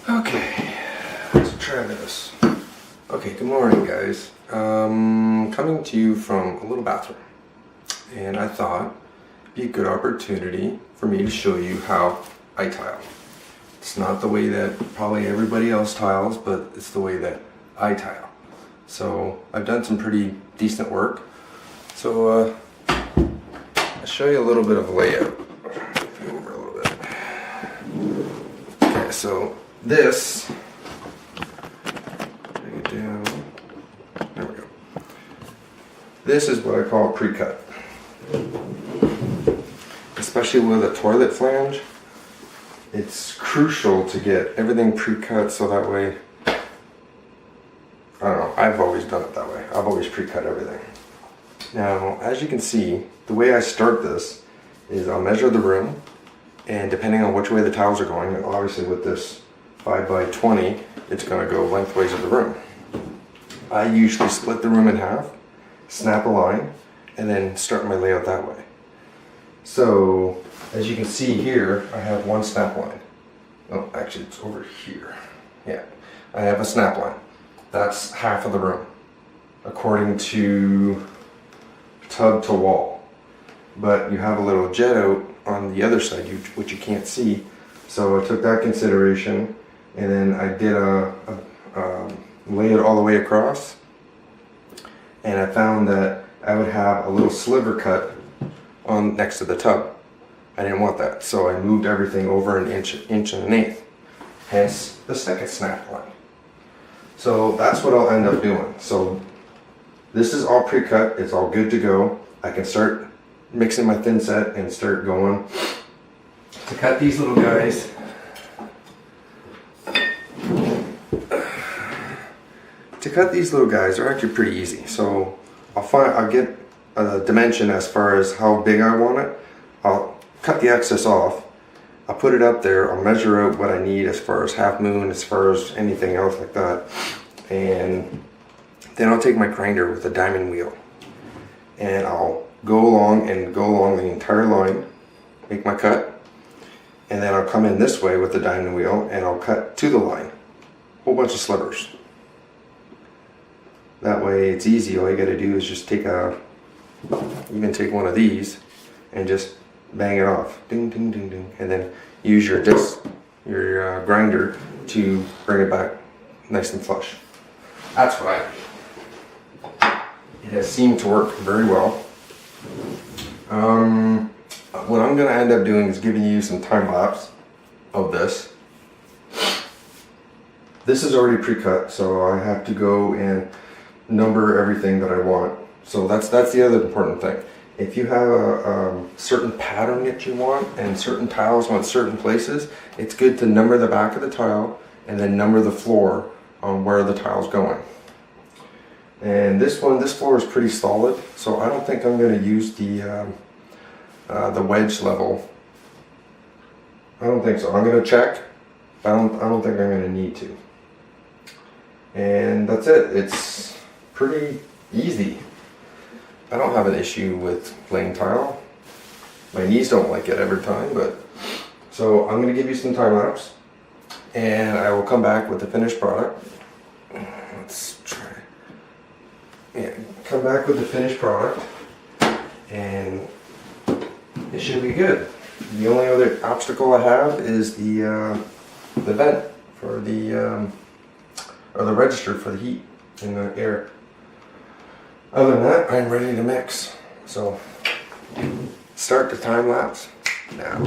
Okay, let's try this. Okay, good morning guys. Coming to you from a little bathroom. And I thought it'd be a good opportunity for me to show you how I tile. It's not the way that probably everybody else tiles, but it's the way that I tile. So I've done some pretty decent work. So I'll show you a little bit of layout. Go over a little bit. Okay, so this, bring it down, there we go. This is what I call pre-cut. Especially with a toilet flange, it's crucial to get everything pre-cut so that way, I don't know, I've always done it that way. I've always pre-cut everything. Now, as you can see, the way I start this is I'll measure the room, and depending on which way the tiles are going, and obviously with this 5x20, it's going to go lengthways of the room. I usually split the room in half, snap a line, and then start my layout that way. So, as you can see here, I have one snap line. Oh, actually it's over here. Yeah, I have a snap line. That's half of the room, according to tub to wall. But you have a little jet out on the other side, which you can't see. So I took that consideration, and then I did a layout all the way across. And I found that I would have a little sliver cut on next to the tub. I didn't want that, so I moved everything over an inch and an eighth. Hence the second snap line. So that's what I'll end up doing. So this is all pre-cut, it's all good to go. I can start mixing my thin set and start going. To cut these little guys, they're actually pretty easy. So I'll get a dimension as far as how big I want it. I'll cut the excess off. I'll put it up there. I'll measure out what I need as far as half moon, as far as anything else like that. And then I'll take my grinder with a diamond wheel, and I'll go along the entire line, make my cut, and then I'll come in this way with the diamond wheel and I'll cut to the line. Whole bunch of slivers. That way it's easy. All you gotta do is just take one of these and just bang it off. Ding, ding, ding, ding. And then use your grinder to bring it back nice and flush. That's what I do. It has seemed to work very well. What I'm going to end up doing is giving you some time lapse of this. This is already pre-cut, so I have to go and number everything that I want. So that's the other important thing. If you have a certain pattern that you want and certain tiles want certain places, it's good to number the back of the tile and then number the floor on where the tile's going. And this floor is pretty solid, so I don't think I'm going to use the wedge level. I don't think so. I'm going to check. I don't think I'm going to need to. And that's it. It's pretty easy. I don't have an issue with laying tile. My knees don't like it every time, but so I'm going to give you some time lapse, and I will come back with the finished product. Let's try. Yeah, come back with the finished product, and it should be good. The only other obstacle I have is the vent for or the register for the heat in the air. Other than that, I'm ready to mix. So, start the time lapse now.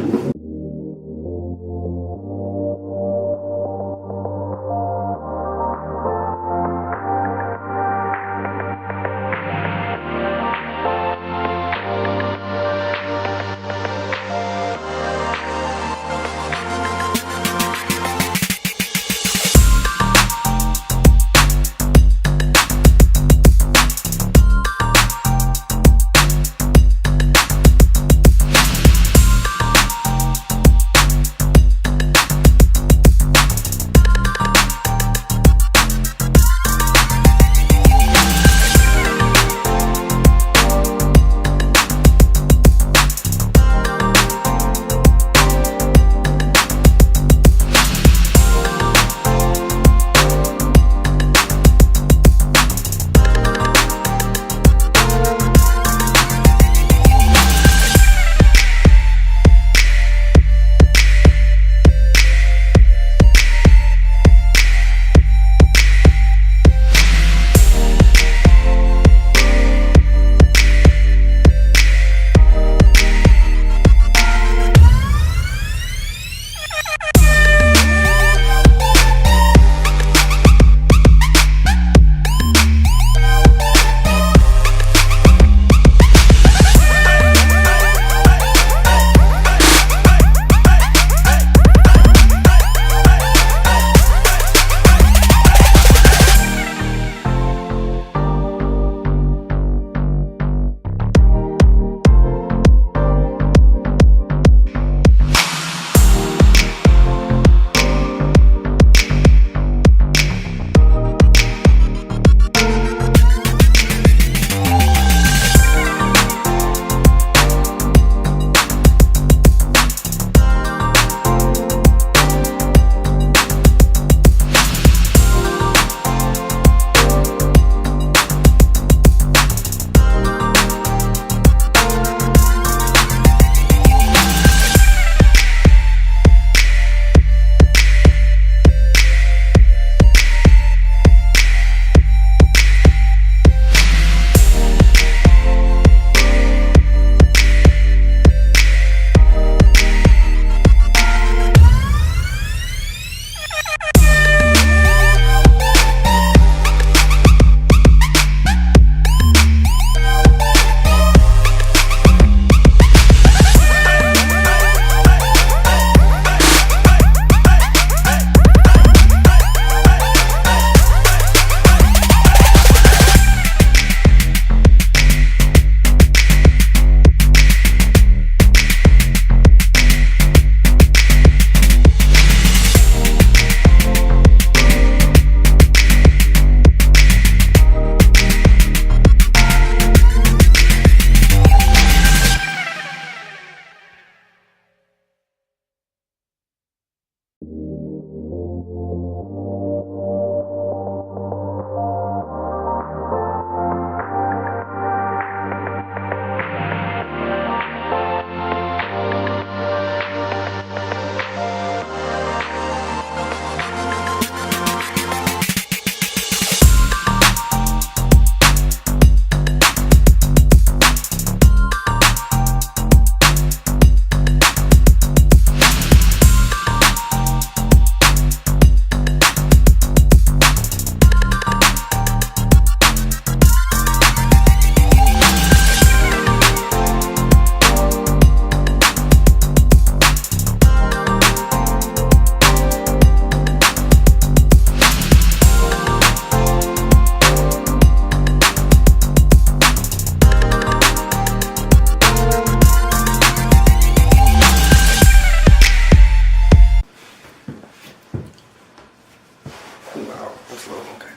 Wow, that's low. Okay.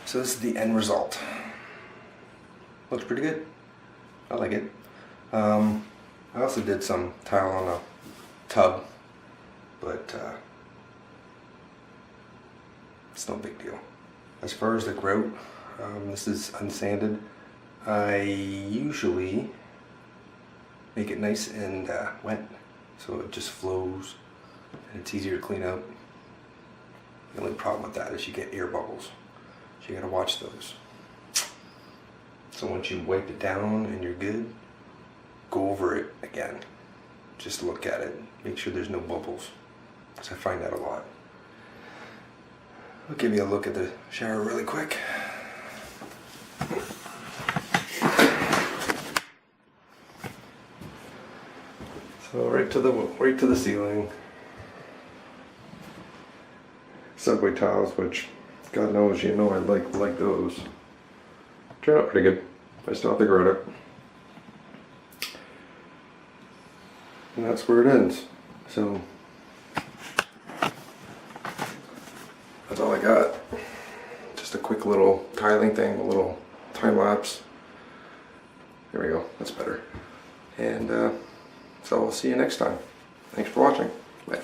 So this is the end result. Looks pretty good. I like it. I also did some tile on a tub, but it's no big deal. As far as the grout, this is unsanded. I usually make it nice and wet, so it just flows and it's easier to clean up. The only problem with that is you get air bubbles, so you gotta watch those. So once you wipe it down and you're good, go over it again. Just look at it, make sure there's no bubbles, because I find that a lot. I'll give you a look at the shower really quick. So right to the ceiling. Subway tiles, which God knows you know I like those. Turned out pretty good. I still have to grout it. And that's where it ends. So that's all I got. Just a quick little tiling thing, a little time lapse. There we go, that's better. And so I'll see you next time. Thanks for watching. Bye.